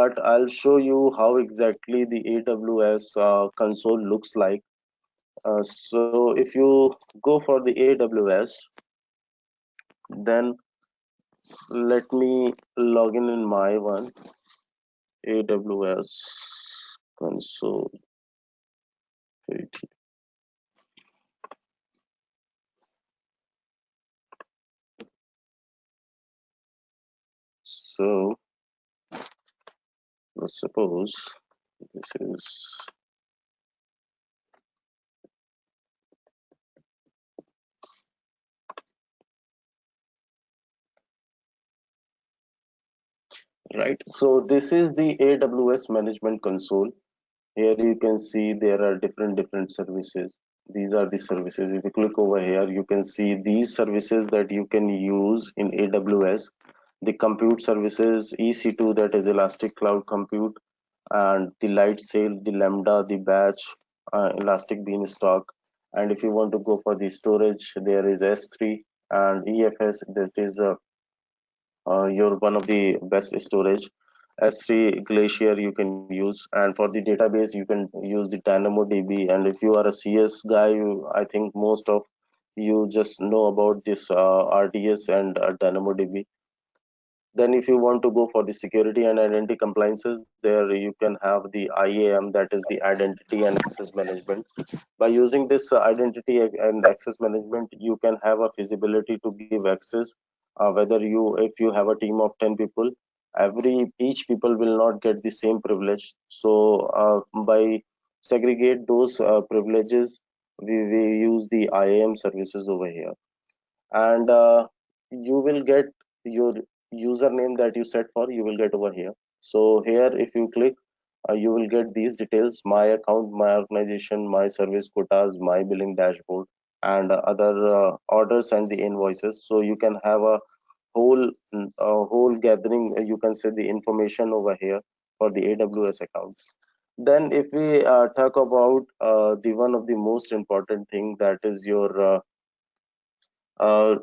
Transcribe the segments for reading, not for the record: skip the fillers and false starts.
but I'll show you how exactly the AWS console looks like. So if you go for the AWS, then let me log in my one AWS console. So let's suppose this is right. So this is the AWS management console. Here you can see there are different services. These are the services. If you click over here, you can see these services that you can use in AWS. The compute services, EC2, that is Elastic Cloud Compute, and the Lightsail, the Lambda, the Batch, Elastic Beanstalk. And if you want to go for the storage, there is S3 and EFS. That is your one of the best storage. S3 Glacier you can use, and for the database you can use the DynamoDB. And if you are a CS guy, I think most of you just know about this RDS and DynamoDB. Then if you want to go for the security and identity compliances, there you can have the IAM, that is the identity and access management. By using this identity and access management, you can have a feasibility to give access, whether you if you have a team of 10 people, each people will not get the same privilege. So by segregate those privileges, we use the IAM services over here. And you will get your username that you set for, you will get over here. So here if you click, you will get these details: my account, my organization, my service quotas, my billing dashboard, and other orders and the invoices. So you can have a whole gathering, you can say, the information over here for the AWS account. Then if we talk about the one of the most important thing, that is your uh,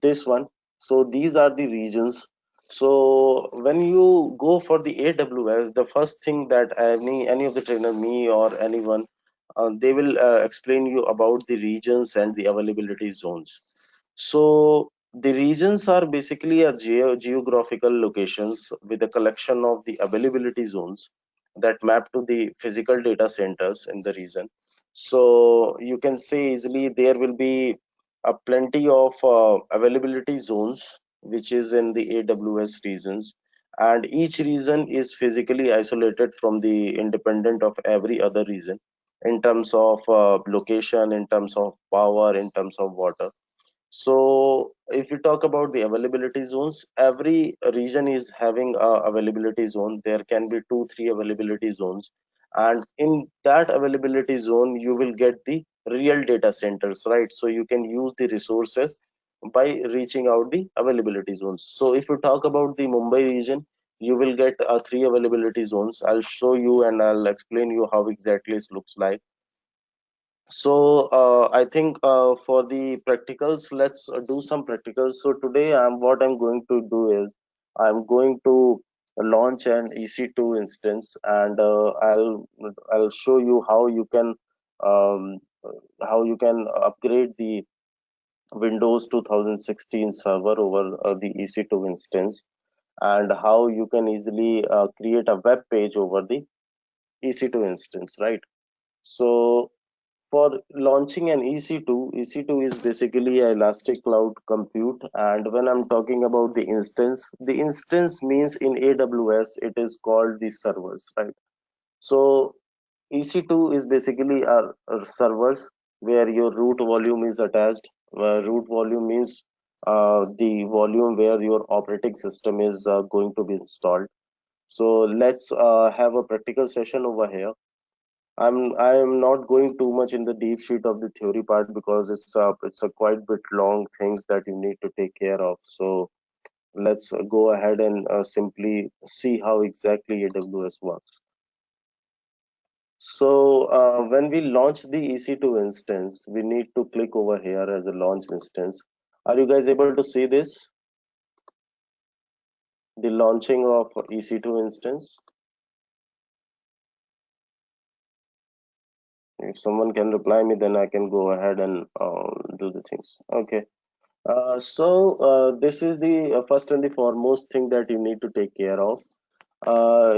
this one. So these are the regions. So when you go for the AWS, the first thing that any of the trainer, me or anyone, they will explain you about the regions and the availability zones. So the regions are basically a geographical locations with a collection of the availability zones that map to the physical data centers in the region. So you can say easily there will be a plenty of availability zones which is in the AWS regions, and each region is physically isolated from the independent of every other region in terms of location, in terms of power, in terms of water. So if you talk about the availability zones, every region is having a availability zone. There can be two, three availability zones. And in that availability zone, you will get the real data centers, right? So you can use the resources by reaching out the availability zones. So if you talk about the Mumbai region, you will get three availability zones. I'll show you and I'll explain you how exactly it looks like. So I think for the practicals, let's do some practicals. So today what I'm going to do is I'm going to launch an EC2 instance, and I'll show you um, how you can upgrade the Windows 2016 server over the EC2 instance, and how you can easily create a web page over the EC2 instance, right? So for launching an EC2, EC2 is basically a Elastic Cloud Compute. And when I'm talking about the instance means in AWS, it is called the servers, right? So EC2 is basically our servers where your root volume is attached. Where root volume means the volume where your operating system is going to be installed. So let's have a practical session over here. I'm not going too much in the deep sheet of the theory part because it's a quite bit long things that you need to take care of. So let's go ahead and simply see how exactly AWS works. So when we launch the EC2 instance, we need to click over here as a launch instance. Are you guys able to see this? The launching of EC2 instance. If someone can reply me, then I can go ahead and do the things. Okay. This is the first and the foremost thing that you need to take care of.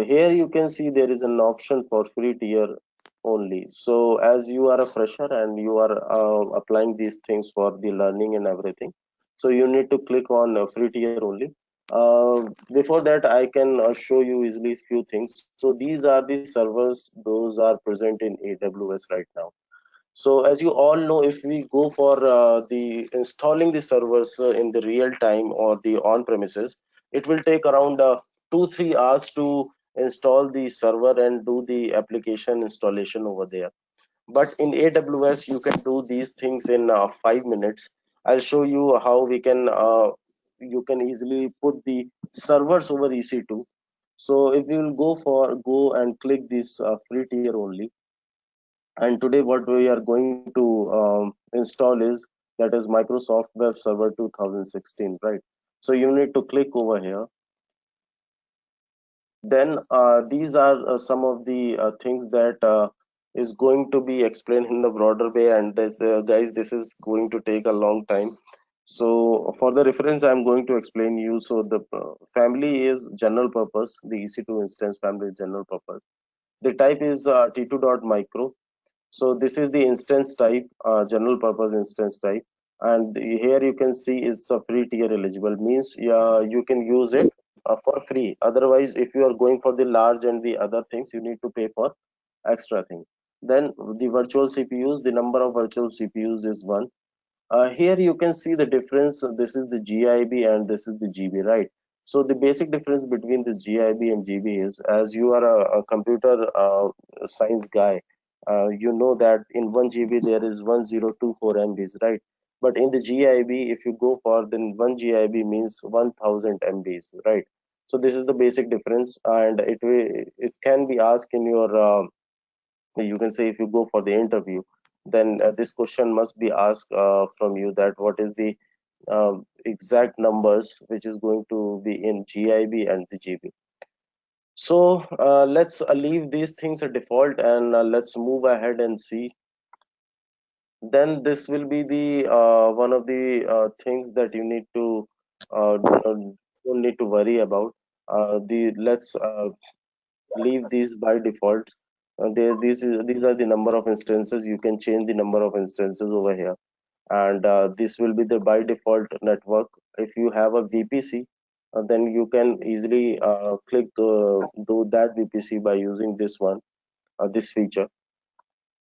Here you can see there is an option for free tier only. So as you are a fresher and you are applying these things for the learning and everything, so you need to click on free tier only. Before that, I can show you easily few things. So these are the servers, those are present in AWS right now. So as you all know, if we go for the installing the servers in the real time or the on premises, it will take around 2-3 hours to install the server and do the application installation over there. But in AWS, you can do these things in 5 minutes. I'll show you how we can. You can easily put the servers over EC2. So if you will go and click this free tier only, and today what we are going to install is, that is Microsoft Web Server 2016, right? So you need to click over here. Then these are some of the things that is going to be explained in the broader way, and this guys, this is going to take a long time. So for the reference, I'm going to explain you. So the family is general purpose, the EC2 instance family is general purpose. The type is T2.micro. So this is the instance type, general purpose instance type, and here you can see is a free tier eligible, means yeah, you can use it for free. Otherwise, if you are going for the large and the other things, you need to pay for extra thing. Then the virtual CPUs, the number of virtual CPUs is one. Here you can see the difference. This is the GIB and this is the GB, right? So the basic difference between this GIB and GB is, as you are a computer science guy, you know that in 1 GB there is 1024 MBs, right? But in the GIB, if you go for, then 1 GIB means 1000 MBs, right? So this is the basic difference, and it can be asked in your you can say if you go for the interview, then this question must be asked from you, that what is the exact numbers which is going to be in GIB and the GB. So let's leave these things a default, and let's move ahead and see. Then this will be the one of the things that you need to don't need to worry about. The let's leave these by default. These are the number of instances. You can change the number of instances over here, and this will be the by default network. If you have a VPC, then you can easily click do that VPC by using this one, this feature.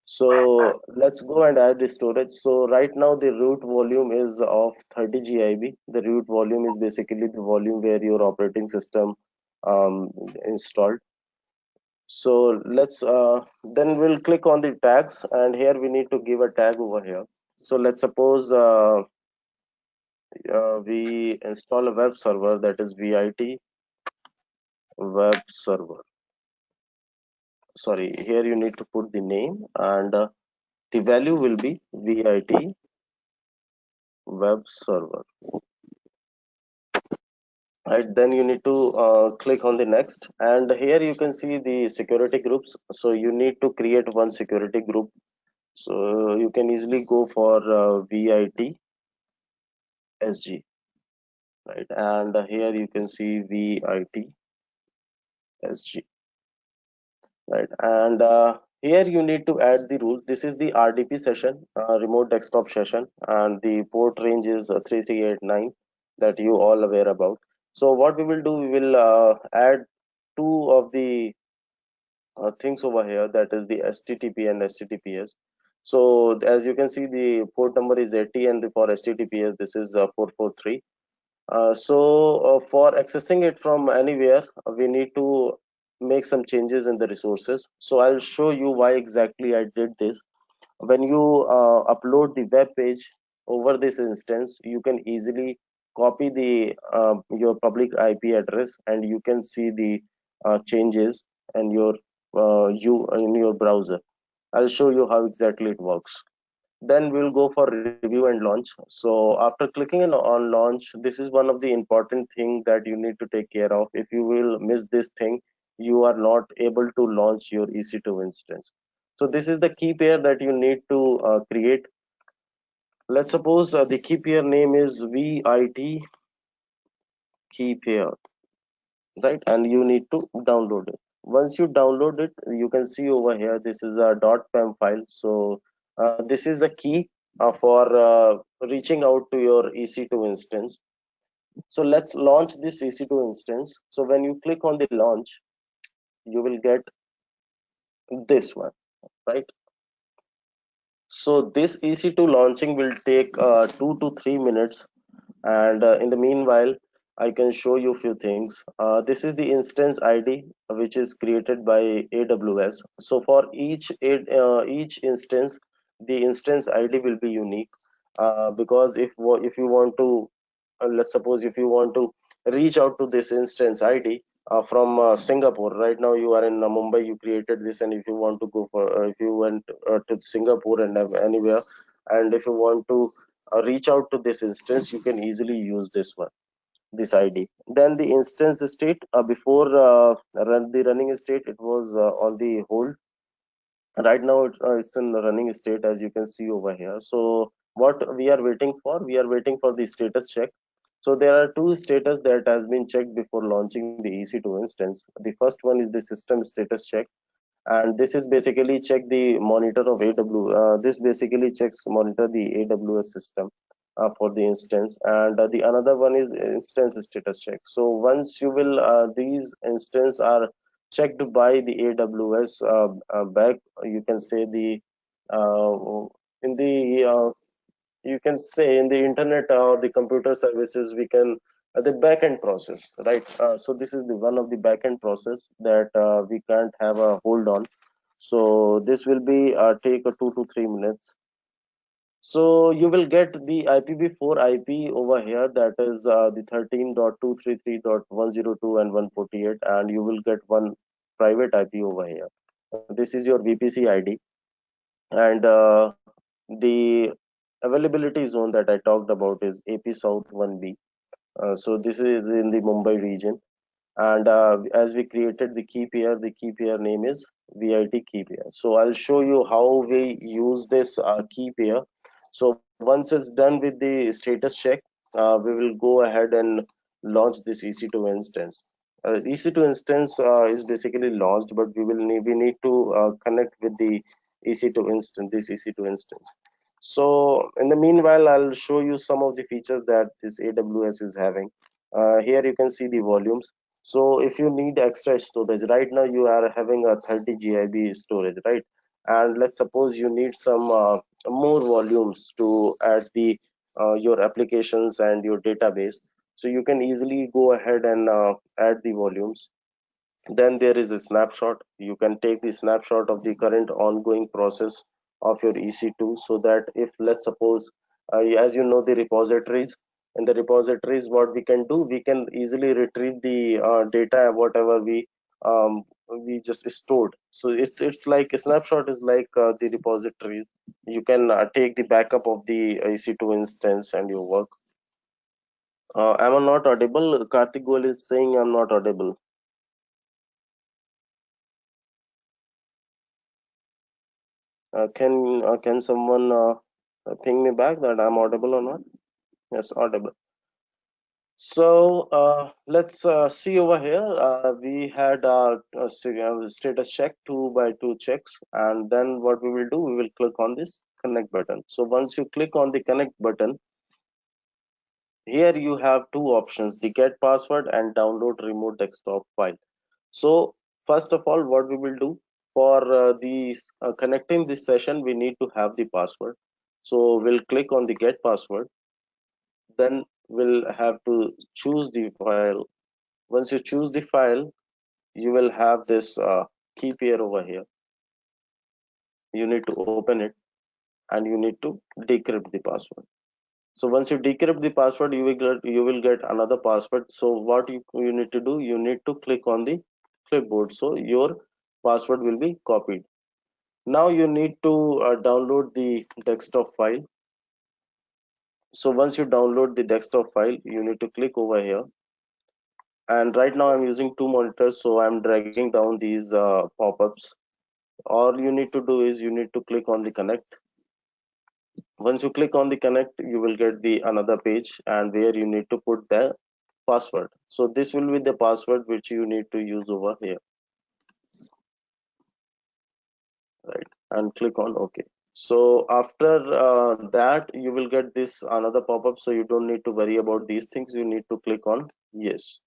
So let's go and add the storage. So right now the root volume is of 30 GIB. The root volume is basically the volume where your operating system installed. So let's then we'll click on the tags, and here we need to give a tag over here. So let's suppose we install a web server, that is VIT web server. Sorry, here you need to put the name, and the value will be VIT web server. Right, then you need to click on the next, and here you can see the security groups. So you need to create one security group. So you can easily go for VIT SG, right? And here you can see VIT SG, right? And here you need to add the rule. This is the RDP session, remote desktop session, and the port range is 3389, that you all aware about. So what we will do, we will add two of the things over here, that is the STTP and STTPS. So as you can see, the port number is 80, and for STTPS this is 443. For accessing it from anywhere, we need to make some changes in the resources. So I'll show you why exactly I did this. When you upload the web page over this instance, you can easily copy the your public IP address, and you can see the changes and your you in your browser. I'll show you how exactly it works. Then we'll go for review and launch. So after clicking on launch, this is one of the important thing that you need to take care of. If you will miss this thing, you are not able to launch your EC2 instance. So this is the key pair that you need to create. Let's suppose the key pair name is VIT key pair, right? And you need to download it. Once you download it, you can see over here, this is a .pem file. So this is a key for reaching out to your EC2 instance. So let's launch this EC2 instance. So when you click on the launch, you will get this one, right? So this EC2 launching will take 2 to 3 minutes, and in the meanwhile, I can show you a few things. This is the instance ID which is created by AWS. So for each instance, the instance ID will be unique, because if you want to, let's suppose if you want to reach out to this instance ID from Singapore. Right now you are in Mumbai, you created this, and if you want to go for if you went to Singapore and anywhere, and if you want to reach out to this instance, you can easily use this one, this ID. Then the instance state, before the running state, it was on the hold. Right now it's in the running state, as you can see over here. So what we are waiting for, we are waiting for the status check. So there are two status that has been checked before launching the EC2 instance. The first one is the system status check, and this is basically check the monitor of this basically checks monitor the AWS system for the instance. And the another one is instance status check. So once you will these instance are checked by the AWS back, you can say the in the you can say in the internet or the computer services, we can the backend process, right? So this is the one of the backend process that we can't have a hold on. So this will be take a 2 to 3 minutes. So you will get the IPv4 IP over here, that is the 13.233.102 and 148, and you will get one private IP over here. This is your VPC ID, and the availability zone that I talked about is AP South 1B. So this is in the Mumbai region, and as we created the key pair name is VIT key pair. So I'll show you how we use this key pair. So once it's done with the status check, we will go ahead and launch this EC2 instance. EC2 instance is basically launched, but we need to connect with the EC2 instance, this EC2 instance. So in the meanwhile, I'll show you some of the features that this AWS is having. Here you can see the volumes. So if you need extra storage, right now you are having a 30 GB storage, right? And let's suppose you need some more volumes to add the your applications and your database. So you can easily go ahead and add the volumes. Then there is a snapshot. You can take the snapshot of the current ongoing process of your EC2, so that if, let's suppose, as you know, the repositories, in the repositories, what we can do, we can easily retrieve the data, whatever we just stored. So it's like a snapshot is like the repositories. You can take the backup of the EC2 instance and your work. Am I not audible? Karthik Goel is saying I'm not audible. Can someone ping me back that I'm audible or not? Yes, audible. So let's see over here. We had status check, 2 by 2 checks, and then what we will do, we will click on this connect button. So once you click on the connect button, here you have two options: the get password and download remote desktop file. So first of all, what we will do for these connecting this session, we need to have the password. So we'll click on the get password. Then we'll have to choose the file. Once you choose the file, you will have this key pair over here. You need to open it, and you need to decrypt the password. So once you decrypt the password, you will get another password. So what you need to do, you need to click on the clipboard, so your password will be copied. Now you need to download the desktop file. So once you download the desktop file, you need to click over here. And right now I'm using two monitors, so I'm dragging down these pop-ups. all you need to do is you need to click on the connect. Once you click on the connect, you will get the another page, and where you need to put the password. So this will be the password which you need to use over here, right? And click on OK. So after that, you will get this another pop-up, so you don't need to worry about these things. You need to click on yes.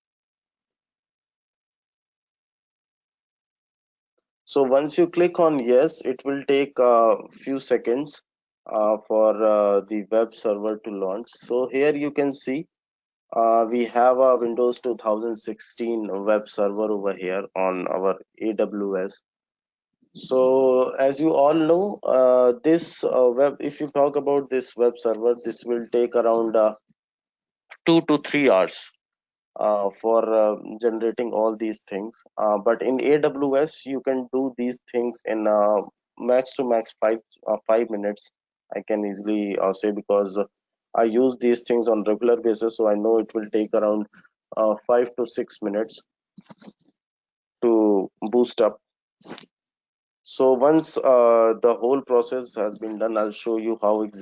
So once you click on yes, it will take a few seconds for the web server to launch. So here you can see we have a Windows 2016 web server over here on our AWS. So as you all know, this web, if you talk about this web server, this will take around 2 to 3 hours for generating all these things. But in AWS, you can do these things in max to max 5 minutes. I can easily say, because I use these things on regular basis, so I know it will take around 5 to 6 minutes to boost up. So once the whole process has been done, I'll show you how exactly